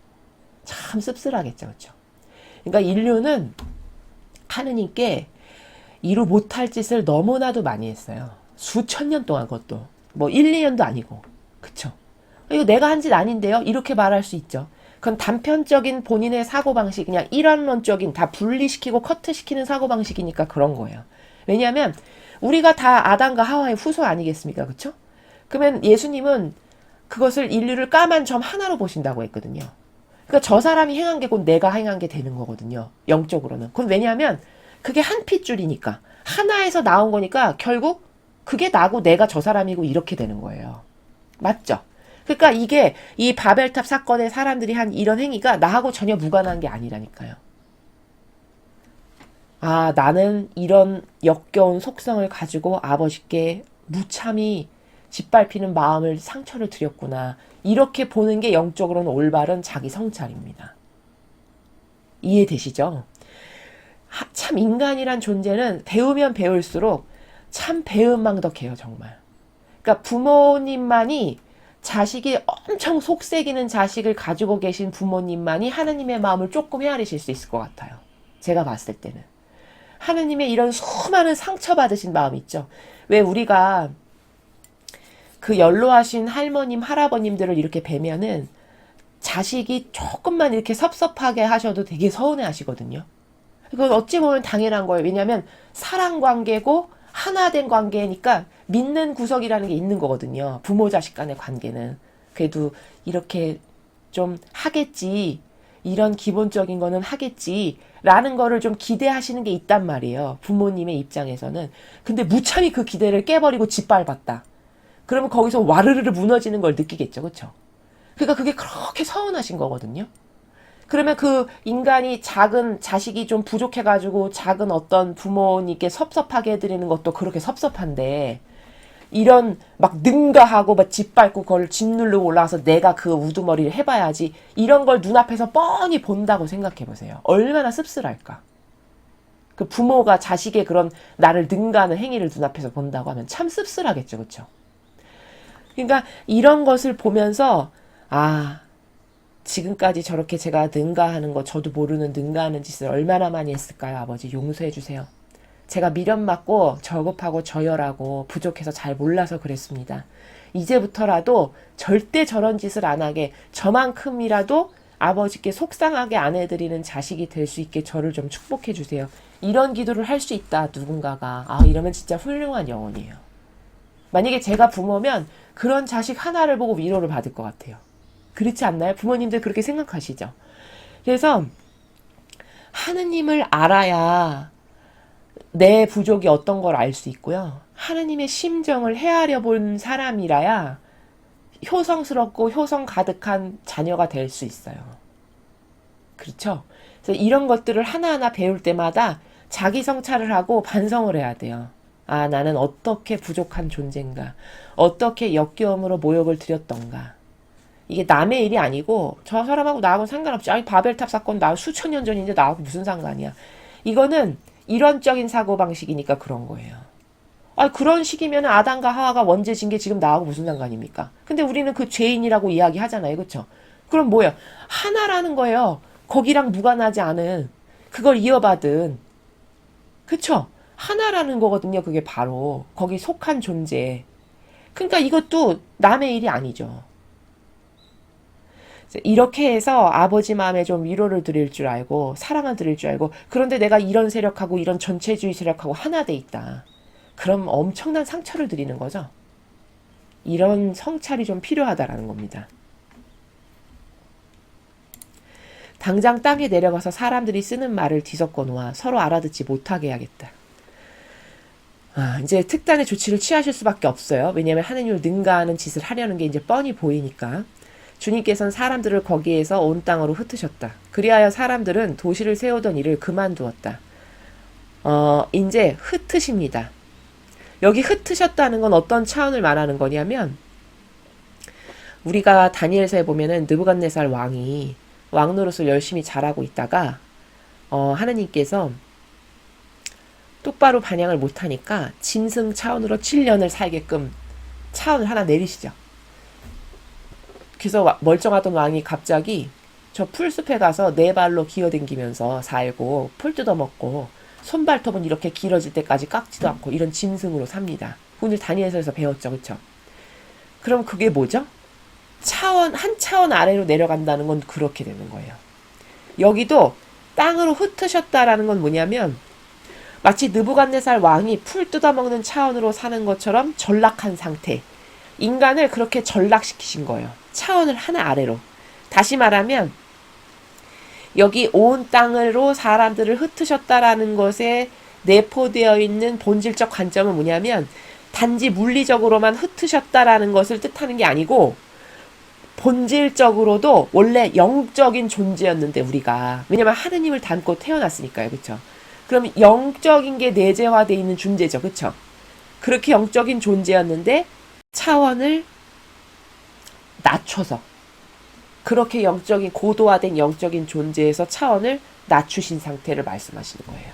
참 씁쓸하겠죠. 그렇죠? 그러니까 인류는 하느님께 이루 못할 짓을 너무나도 많이 했어요. 수천 년 동안 그것도. 1, 2년도 아니고. 그쵸? 이거 내가 한 짓 아닌데요? 이렇게 말할 수 있죠. 그건 단편적인 본인의 사고방식, 그냥 일환론적인 다 분리시키고 커트시키는 사고방식이니까 그런 거예요. 왜냐하면 우리가 다 아담과 하와의 후손 아니겠습니까? 그쵸? 그러면 예수님은 그것을 인류를 까만 점 하나로 보신다고 했거든요. 그러니까 저 사람이 행한 게 곧 내가 행한 게 되는 거거든요. 영적으로는. 그건 왜냐하면 그게 한 핏줄이니까. 하나에서 나온 거니까 결국 그게 나고 내가 저 사람이고 이렇게 되는 거예요. 맞죠? 그러니까 이게 이 바벨탑 사건의 사람들이 한 이런 행위가 나하고 전혀 무관한 게 아니라니까요. 아, 나는 이런 역겨운 속성을 가지고 아버지께 무참히 짓밟히는 마음을 상처를 드렸구나. 이렇게 보는 게 영적으로는 올바른 자기 성찰입니다. 이해되시죠? 참 인간이란 존재는 배우면 배울수록 참 배은망덕해요, 정말. 그러니까 부모님만이 자식이 엄청 속색이는 자식을 가지고 계신 부모님만이 하나님의 마음을 조금 헤아리실 수 있을 것 같아요. 제가 봤을 때는. 하나님의 이런 수많은 상처받으신 마음 있죠. 왜 우리가 그 연로하신 할머님, 할아버님들을 이렇게 뵈면은 자식이 조금만 이렇게 섭섭하게 하셔도 되게 서운해 하시거든요. 그건 어찌 보면 당연한 거예요. 왜냐하면 사랑 관계고 하나 된 관계니까 믿는 구석이라는 게 있는 거거든요. 부모 자식 간의 관계는. 그래도 이렇게 좀 하겠지. 이런 기본적인 거는 하겠지. 라는 거를 좀 기대하시는 게 있단 말이에요. 부모님의 입장에서는. 근데 무참히 그 기대를 깨버리고 짓밟았다. 그러면 거기서 와르르르 무너지는 걸 느끼겠죠. 그렇죠? 그러니까 그게 그렇게 서운하신 거거든요. 그러면 그 인간이 작은 자식이 좀 부족해가지고 작은 어떤 부모님께 섭섭하게 해드리는 것도 그렇게 섭섭한데 이런 막 능가하고 막 짓밟고 그걸 짓누르고 올라와서 내가 그 우두머리를 해봐야지 이런 걸 눈앞에서 뻔히 본다고 생각해보세요. 얼마나 씁쓸할까. 그 부모가 자식의 그런 나를 능가하는 행위를 눈앞에서 본다고 하면 참 씁쓸하겠죠. 그렇죠? 그러니까 이런 것을 보면서 아 지금까지 저렇게 제가 능가하는 거, 저도 모르는 능가하는 짓을 얼마나 많이 했을까요? 아버지 용서해 주세요. 제가 미련 맞고 저급하고 저열하고 부족해서 잘 몰라서 그랬습니다. 이제부터라도 절대 저런 짓을 안 하게, 저만큼이라도 아버지께 속상하게 안 해드리는 자식이 될 수 있게 저를 좀 축복해 주세요. 이런 기도를 할 수 있다, 누군가가. 아, 이러면 진짜 훌륭한 영혼이에요. 만약에 제가 부모면 그런 자식 하나를 보고 위로를 받을 것 같아요. 그렇지 않나요? 부모님들 그렇게 생각하시죠? 그래서 하느님을 알아야 내 부족이 어떤 걸 알 수 있고요. 하느님의 심정을 헤아려 본 사람이라야 효성스럽고 효성 가득한 자녀가 될 수 있어요. 그렇죠? 그래서 이런 것들을 하나하나 배울 때마다 자기 성찰을 하고 반성을 해야 돼요. 아, 나는 어떻게 부족한 존재인가? 어떻게 역겨움으로 모욕을 드렸던가? 이게 남의 일이 아니고 저 사람하고 나하고는 상관없지. 아니, 바벨탑 사건 나 수천 년 전인데 나하고 무슨 상관이야. 이거는 이론적인 사고방식이니까 그런 거예요. 아, 그런 식이면 아담과 하와가 원죄진 게 지금 나하고 무슨 상관입니까? 근데 우리는 그 죄인이라고 이야기하잖아요. 그렇죠? 그럼 뭐예요? 하나라는 거예요. 거기랑 무관하지 않은, 그걸 이어받은. 그쵸? 하나라는 거거든요. 그게 바로 거기 속한 존재. 그러니까 이것도 남의 일이 아니죠. 이렇게 해서 아버지 마음에 좀 위로를 드릴 줄 알고 사랑을 드릴 줄 알고, 그런데 내가 이런 세력하고 이런 전체주의 세력하고 하나 돼 있다. 그럼 엄청난 상처를 드리는 거죠. 이런 성찰이 좀 필요하다라는 겁니다. 당장 땅에 내려가서 사람들이 쓰는 말을 뒤섞어 놓아 서로 알아듣지 못하게 해야겠다. 아, 이제 특단의 조치를 취하실 수밖에 없어요. 왜냐하면 하느님을 능가하는 짓을 하려는 게 이제 뻔히 보이니까. 주님께서는 사람들을 거기에서 온 땅으로 흩으셨다. 그리하여 사람들은 도시를 세우던 일을 그만두었다. 이제 흩으십니다. 여기 흩으셨다는 건 어떤 차원을 말하는 거냐면, 우리가 다니엘서에 보면은 느부갓네살 왕이 왕 노릇을 열심히 잘하고 있다가 하느님께서 똑바로 반영을 못하니까 짐승 차원으로 7년을 살게끔 차원을 하나 내리시죠. 그래서 멀쩡하던 왕이 갑자기 저 풀숲에 가서 네 발로 기어댕기면서 살고 풀 뜯어먹고 손발톱은 이렇게 길어질 때까지 깎지도 않고 이런 짐승으로 삽니다. 오늘 다니엘서에서 배웠죠. 그쵸? 그럼 그게 뭐죠? 한 차원 아래로 내려간다는 건 그렇게 되는 거예요. 여기도 땅으로 흩으셨다라는 건 뭐냐면, 마치 느부갓네살 왕이 풀 뜯어먹는 차원으로 사는 것처럼 전락한 상태. 인간을 그렇게 전락시키신 거예요. 차원을 하나 아래로. 다시 말하면 여기 온 땅으로 사람들을 흩으셨다라는 것에 내포되어 있는 본질적 관점은 뭐냐면, 단지 물리적으로만 흩으셨다라는 것을 뜻하는 게 아니고 본질적으로도 원래 영적인 존재였는데, 우리가 왜냐면 하느님을 닮고 태어났으니까요. 그렇죠? 그럼 영적인 게 내재화되어 있는 존재죠. 그렇죠? 그렇게 영적인 존재였는데 차원을 낮춰서, 그렇게 영적인 고도화된 영적인 존재에서 차원을 낮추신 상태를 말씀하시는 거예요.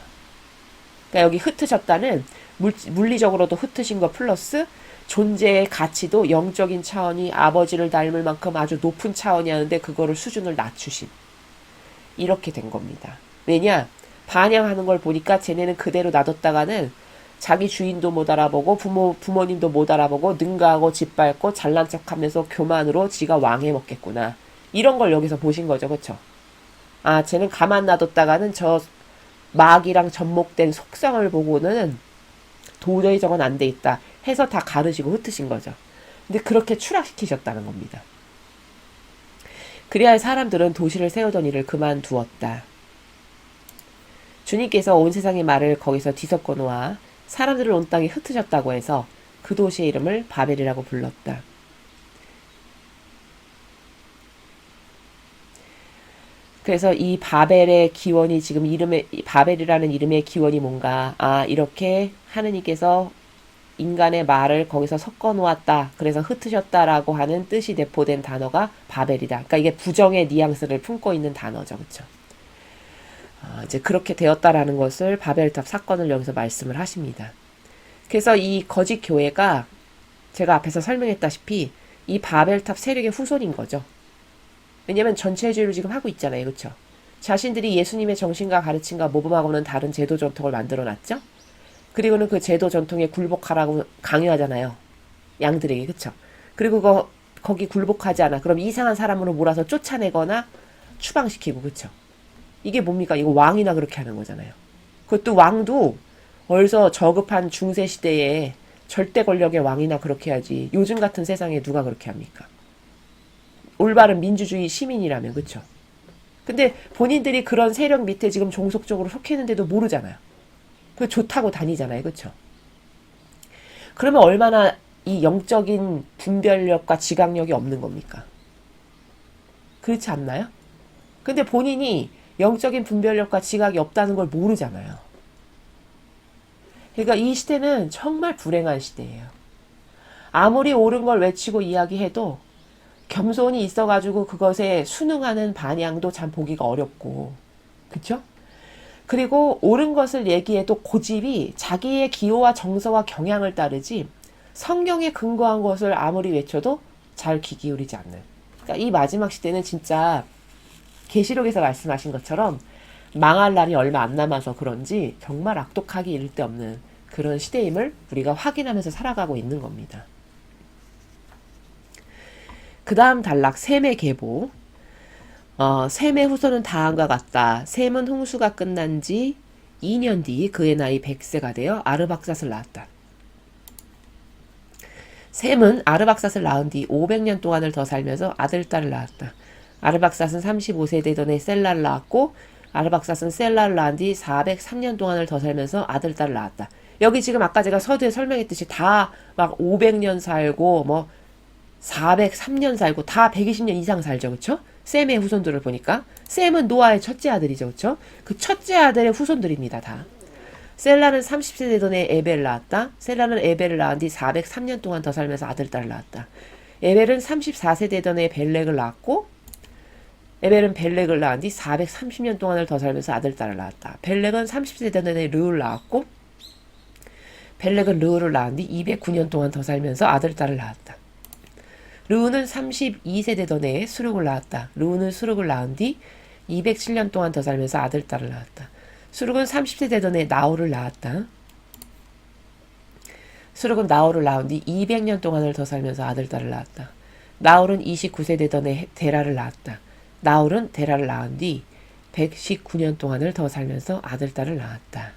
그러니까 여기 흩으셨다는 물리적으로도 흩으신 거 플러스 존재의 가치도 영적인 차원이 아버지를 닮을 만큼 아주 높은 차원이었는데 그거를 수준을 낮추신, 이렇게 된 겁니다. 왜냐? 반영하는 걸 보니까 쟤네는 그대로 놔뒀다가는 자기 주인도 못 알아보고 부모님도 못 알아보고 능가하고 짓밟고 잘난 척하면서 교만으로 지가 왕해 먹겠구나. 이런 걸 여기서 보신 거죠. 그쵸? 아, 쟤는 가만 놔뒀다가는 저 마귀랑 접목된 속성을 보고는 도저히 저건 안 돼 있다 해서 다 가르시고 흩으신 거죠. 근데 그렇게 추락시키셨다는 겁니다. 그리하여 사람들은 도시를 세우던 일을 그만두었다. 주님께서 온 세상의 말을 거기서 뒤섞어 놓아 사람들을 온 땅에 흩으셨다고 해서 그 도시의 이름을 바벨이라고 불렀다. 그래서 이 바벨의 기원이 지금 바벨이라는 이름의 기원이 뭔가, 아, 이렇게 하느님께서 인간의 말을 거기서 섞어 놓았다. 그래서 흩으셨다라고 하는 뜻이 내포된 단어가 바벨이다. 그러니까 이게 부정의 뉘앙스를 품고 있는 단어죠. 그렇죠? 이제 그렇게 되었다라는 것을 바벨탑 사건을 여기서 말씀을 하십니다. 그래서 이 거짓 교회가 제가 앞에서 설명했다시피 이 바벨탑 세력의 후손인 거죠. 왜냐면 전체주의를 지금 하고 있잖아요. 그렇죠? 자신들이 예수님의 정신과 가르침과 모범하고는 다른 제도 전통을 만들어 놨죠. 그리고는 그 제도 전통에 굴복하라고 강요하잖아요. 양들에게. 그렇죠? 그리고 거기 굴복하지 않아. 그럼 이상한 사람으로 몰아서 쫓아내거나 추방시키고. 그렇죠? 이게 뭡니까? 이거 왕이나 그렇게 하는 거잖아요. 그것도 왕도 어디서 저급한 중세 시대에 절대 권력의 왕이나 그렇게 하지. 요즘 같은 세상에 누가 그렇게 합니까? 올바른 민주주의 시민이라면. 그렇죠? 근데 본인들이 그런 세력 밑에 지금 종속적으로 속해 있는데도 모르잖아요. 그 좋다고 다니잖아요. 그렇죠? 그러면 얼마나 이 영적인 분별력과 지각력이 없는 겁니까? 그렇지 않나요? 근데 본인이 영적인 분별력과 지각이 없다는 걸 모르잖아요. 그러니까 이 시대는 정말 불행한 시대예요. 아무리 옳은 걸 외치고 이야기해도 겸손이 있어가지고 그것에 순응하는 반향도 참 보기가 어렵고, 그쵸? 그리고 옳은 것을 얘기해도 고집이 자기의 기호와 정서와 경향을 따르지 성경에 근거한 것을 아무리 외쳐도 잘 귀 기울이지 않는. 그러니까 이 마지막 시대는 진짜 계시록에서 말씀하신 것처럼 망할 날이 얼마 안 남아서 그런지 정말 악독하기 이를 데 없는 그런 시대임을 우리가 확인하면서 살아가고 있는 겁니다. 그 다음 단락 셈의 계보. 셈의 후손은 다음과 같다. 셈은 홍수가 끝난 지 2년 뒤 그의 나이 100세가 되어 아르박삿을 낳았다. 셈은 아르박삿을 낳은 뒤 500년 동안을 더 살면서 아들, 딸을 낳았다. 아르박삿은 35세 되던 해 셀라를 낳았고 아르박삿은 셀라를 낳은 뒤 403년 동안을 더 살면서 아들, 딸을 낳았다. 여기 지금 아까 제가 서두에 설명했듯이 다 막 500년 살고 뭐 403년 살고 다 120년 이상 살죠. 그쵸? 셈의 후손들을 보니까 셈은 노아의 첫째 아들이죠. 그쵸? 그 첫째 아들의 후손들입니다. 다. 셀라는 30세 되던 해 에벨을 낳았다. 셀라는 에벨을 낳은 뒤 403년 동안 더 살면서 아들, 딸을 낳았다. 에벨은 34세 되던 해 벨렉을 낳았고 에벨은 벨렉을 낳은 뒤 430년 동안을 더 살면서 아들, 딸을 낳았다. 벨렉은 30세 되던 해 르을 낳았고 벨렉은 르을을 낳은 뒤 209년 동안 더 살면서 아들, 딸을 낳았다. 르우는 32세 되던 해에 수룩을 낳았다. 르우는 수룩을 낳은 뒤 207년 동안 더 살면서 아들, 딸을 낳았다. 수룩은 30세 되던 해 나홀을 낳았다. 수룩은 나홀을 낳은 뒤 200년 동안을 더 살면서 아들, 딸을 낳았다. 나홀은 29세 되던 해 데라를 낳았다. 나홀은 데라를 낳은 뒤 119년 동안을 더 살면서 아들, 딸을 낳았다.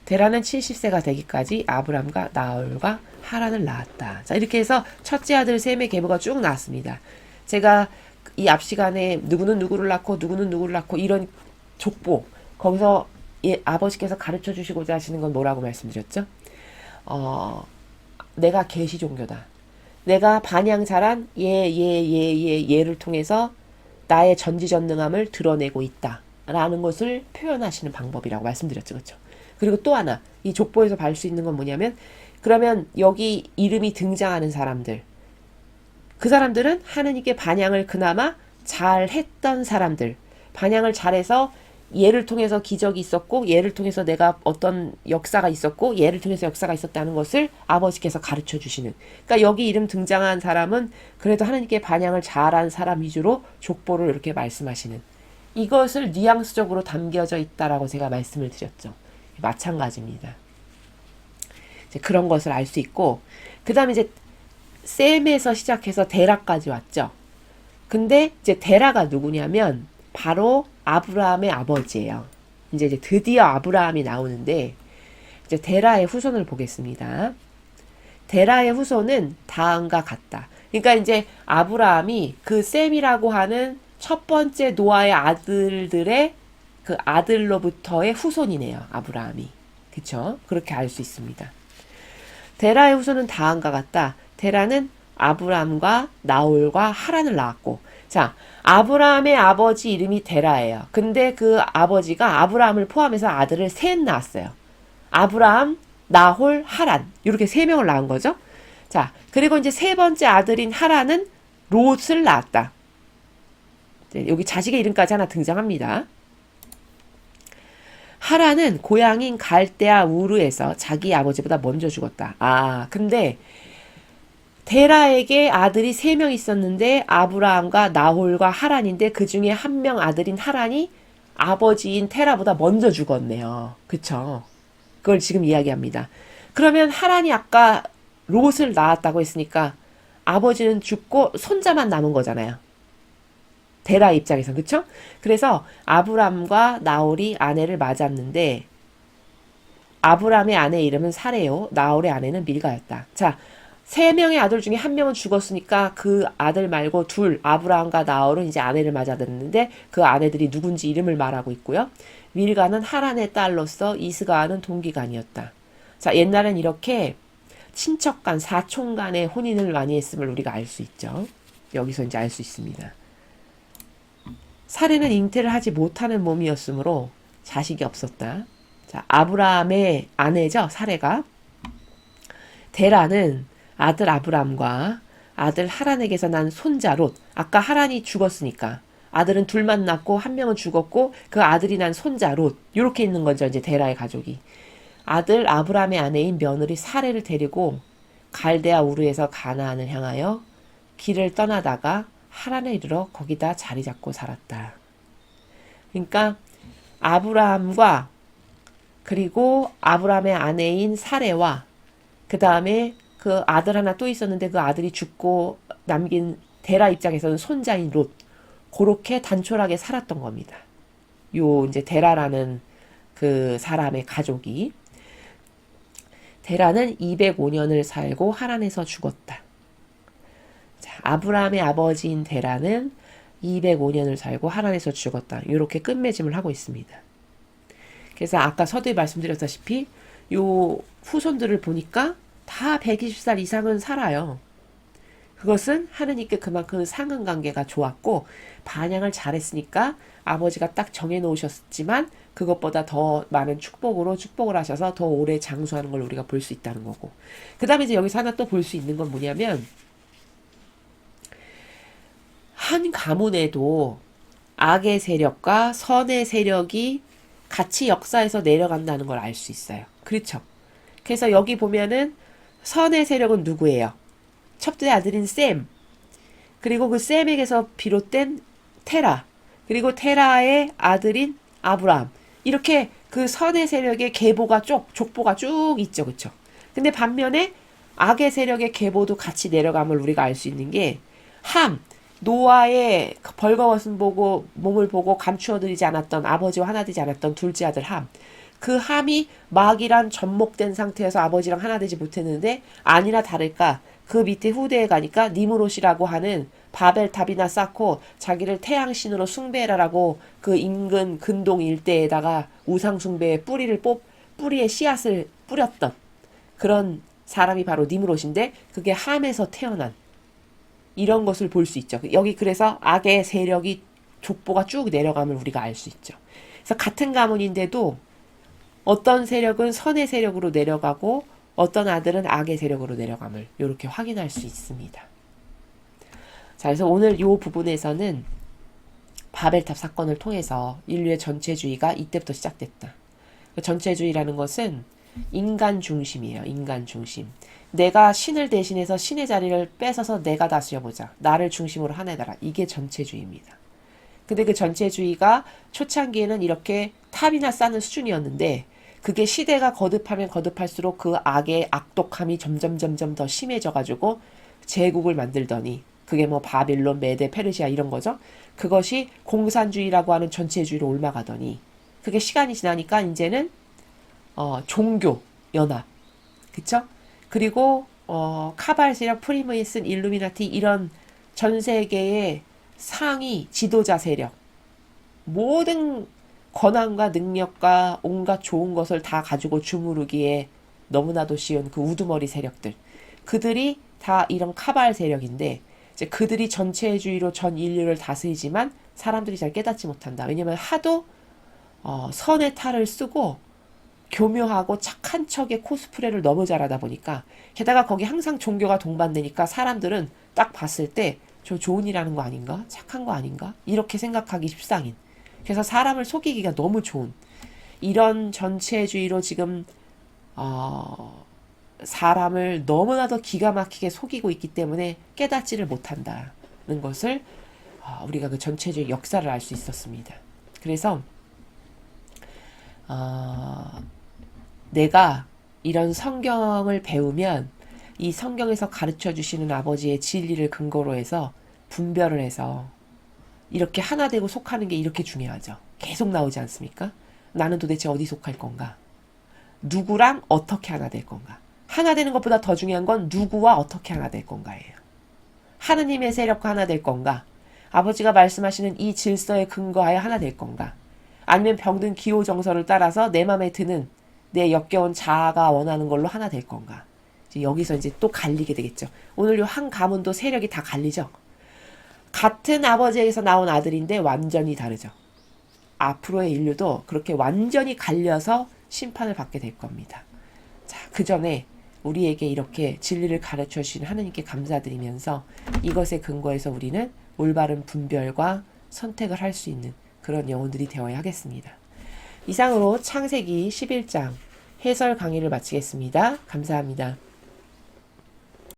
데라는 70세가 되기까지 아브람과 나홀과 하란을 낳았다. 자, 이렇게 해서 첫째 아들 셈의 계보가 쭉 나왔습니다. 제가 이 앞 시간에 누구는 누구를 낳고 누구는 누구를 낳고 이런 족보 거기서 아버지께서 가르쳐 주시고자 하시는 건 뭐라고 말씀드렸죠? 내가 계시 종교다. 내가 반향 잘한 얘를 통해서 나의 전지전능함을 드러내고 있다. 라는 것을 표현하시는 방법이라고 말씀드렸죠. 그렇죠? 그리고 또 하나 이 족보에서 볼 수 있는 건 뭐냐면 그러면 여기 이름이 등장하는 사람들 그 사람들은 하느님께 반향을 그나마 잘했던 사람들 반향을 잘해서 얘를 통해서 기적이 있었고 얘를 통해서 내가 어떤 역사가 있었고 얘를 통해서 역사가 있었다는 것을 아버지께서 가르쳐 주시는 그러니까 여기 이름 등장한 사람은 그래도 하느님께 반향을 잘한 사람 위주로 족보를 이렇게 말씀하시는 이것을 뉘앙스적으로 담겨져 있다라고 제가 말씀을 드렸죠. 마찬가지입니다. 이제 그런 것을 알 수 있고 그 다음에 이제 셈에서 시작해서 데라까지 왔죠. 근데 이제 데라가 누구냐면 바로 아브라함의 아버지예요. 이제 드디어 아브라함이 나오는데 이제 데라의 후손을 보겠습니다. 데라의 후손은 다음과 같다. 그러니까 이제 아브라함이 그 셈이라고 하는 첫 번째 노아의 아들들의 그 아들로부터의 후손이네요. 아브라함이. 그쵸? 그렇게 알 수 있습니다. 데라의 후손은 다음과 같다. 데라는 아브라함과 나홀과 하란을 낳았고 자 아브라함의 아버지 이름이 데라예요. 근데 그 아버지가 아브라함을 포함해서 아들을 셋 낳았어요. 아브라함, 나홀, 하란 이렇게 세 명을 낳은 거죠. 자 그리고 이제 세 번째 아들인 하란은 롯을 낳았다. 여기 자식의 이름까지 하나 등장합니다. 하란은 고향인 갈대아 우르에서 자기 아버지보다 먼저 죽었다. 근데 데라에게 아들이 3명 있었는데 아브라함과 나홀과 하란인데 그 중에 한 명 아들인 하란이 아버지인 테라보다 먼저 죽었네요. 그쵸? 그걸 지금 이야기합니다. 그러면 하란이 아까 롯을 낳았다고 했으니까 아버지는 죽고 손자만 남은 거잖아요. 데라 입장에서 그쵸? 그래서 아브람과 나홀이 아내를 맞았는데 아브람의 아내 이름은 사레요. 나홀의 아내는 밀가였다. 자, 3명의 아들 중에 1명은 죽었으니까 그 아들 말고 둘, 아브라함과 나홀은 이제 아내를 맞아들었는데 그 아내들이 누군지 이름을 말하고 있고요. 밀가는 하란의 딸로서 이스가와는 동기간이었다. 자, 옛날엔 이렇게 친척 간, 사촌 간의 혼인을 많이 했음을 우리가 알 수 있죠. 여기서 이제 알 수 있습니다. 사례는 잉태를 하지 못하는 몸이었으므로 자식이 없었다. 자, 아브라함의 아내죠, 사례가. 데라는 아들 아브람과 아들 하란에게서 난 손자 롯. 아까 하란이 죽었으니까 아들은 둘만 낳고 한 명은 죽었고 그 아들이 난 손자 롯. 이렇게 있는 거죠, 이제 데라의 가족이. 아들 아브람의 아내인 며느리 사례를 데리고 갈대아 우르에서 가나안을 향하여 길을 떠나다가 하란에 이르러 거기다 자리 잡고 살았다. 그러니까 아브라함과 그리고 아브라함의 아내인 사레와 그 다음에 그 아들 하나 또 있었는데 그 아들이 죽고 남긴 데라 입장에서는 손자인 롯. 그렇게 단촐하게 살았던 겁니다. 요 이제 데라라는 그 사람의 가족이. 데라는 205년을 살고 하란에서 죽었다. 자, 아브라함의 아버지인 데라는 205년을 살고 하란에서 죽었다. 이렇게 끝맺음을 하고 있습니다. 그래서 아까 서두에 말씀드렸다시피 요 후손들을 보니까 다 120살 이상은 살아요. 그것은 하느님께 그만큼 상응관계가 좋았고 반향을 잘했으니까 아버지가 딱 정해놓으셨지만 그것보다 더 많은 축복으로 축복을 하셔서 더 오래 장수하는 걸 우리가 볼 수 있다는 거고. 그 다음에 이제 여기서 하나 또 볼 수 있는 건 뭐냐면 한 가문에도 악의 세력과 선의 세력이 같이 역사에서 내려간다는 걸 알 수 있어요. 그렇죠? 그래서 여기 보면은 선의 세력은 누구예요? 첩두의 아들인 셈. 그리고 그 셈에게서 비롯된 테라. 그리고 테라의 아들인 아브람. 이렇게 그 선의 세력의 계보가 족보가 쭉 있죠. 그쵸? 근데 반면에 악의 세력의 계보도 같이 내려감을 우리가 알 수 있는 게 함. 노아의 벌거벗은 보고 몸을 보고 감추어드리지 않았던 아버지와 하나 되지 않았던 둘째 아들 함. 그 함이 막이란 접목된 상태에서 아버지랑 하나 되지 못했는데 아니나 다를까 그 밑에 후대에 가니까 니무롯이라고 하는 바벨탑이나 쌓고 자기를 태양신으로 숭배해라라고 그 인근 근동 일대에다가 우상 숭배의 뿌리에 씨앗을 뿌렸던 그런 사람이 바로 니무롯인데 그게 함에서 태어난 이런 것을 볼 수 있죠. 여기 그래서 악의 세력이 족보가 쭉 내려감을 우리가 알 수 있죠. 그래서 같은 가문인데도 어떤 세력은 선의 세력으로 내려가고 어떤 아들은 악의 세력으로 내려감을 이렇게 확인할 수 있습니다. 자, 그래서 오늘 이 부분에서는 바벨탑 사건을 통해서 인류의 전체주의가 이때부터 시작됐다. 그 전체주의라는 것은 인간 중심이에요. 인간 중심. 내가 신을 대신해서 신의 자리를 뺏어서 내가 다스려보자. 나를 중심으로 하나더라. 이게 전체주의입니다. 근데 그 전체주의가 초창기에는 이렇게 탑이나 쌓는 수준이었는데 그게 시대가 거듭하면 거듭할수록 그 악의 악독함이 점점 더 심해져가지고 제국을 만들더니 그게 뭐 바빌론, 메데, 페르시아 이런 거죠. 그것이 공산주의라고 하는 전체주의로 옮아가더니 그게 시간이 지나니까 이제는 종교 연합, 그쵸? 그리고 카발 세력, 프리메이슨, 일루미나티 이런 전 세계의 상위 지도자 세력, 모든 권한과 능력과 온갖 좋은 것을 다 가지고 주무르기에 너무나도 쉬운 그 우두머리 세력들, 그들이 다 이런 카발 세력인데 이제 그들이 전체주의로 전 인류를 다스리지만 사람들이 잘 깨닫지 못한다. 왜냐면 하도 선의 탈을 쓰고 교묘하고 착한 척의 코스프레를 너무 잘하다 보니까 게다가 거기 항상 종교가 동반되니까 사람들은 딱 봤을 때 저 좋은 일 하는 거 아닌가? 착한 거 아닌가? 이렇게 생각하기 십상인. 그래서 사람을 속이기가 너무 좋은 이런 전체주의로 지금 사람을 너무나도 기가 막히게 속이고 있기 때문에 깨닫지를 못한다는 것을 우리가 그 전체적인 역사를 알 수 있었습니다. 그래서 내가 이런 성경을 배우면 이 성경에서 가르쳐 주시는 아버지의 진리를 근거로 해서 분별을 해서 이렇게 하나 되고 속하는 게 이렇게 중요하죠. 계속 나오지 않습니까? 나는 도대체 어디 속할 건가? 누구랑 어떻게 하나 될 건가? 하나 되는 것보다 더 중요한 건 누구와 어떻게 하나 될 건가예요. 하느님의 세력과 하나 될 건가? 아버지가 말씀하시는 이 질서에 근거하여 하나 될 건가? 아니면 병든 기호정서를 따라서 내 맘에 드는 내 역겨운 자아가 원하는 걸로 하나 될 건가? 여기서 이제 또 갈리게 되겠죠. 오늘 요 한 가문도 세력이 다 갈리죠. 같은 아버지에게서 나온 아들인데 완전히 다르죠. 앞으로의 인류도 그렇게 완전히 갈려서 심판을 받게 될 겁니다. 자, 그 전에 우리에게 이렇게 진리를 가르쳐 주신 하느님께 감사드리면서 이것에 근거해서 우리는 올바른 분별과 선택을 할 수 있는 그런 영혼들이 되어야 하겠습니다. 이상으로 창세기 11장 해설 강의를 마치겠습니다. 감사합니다.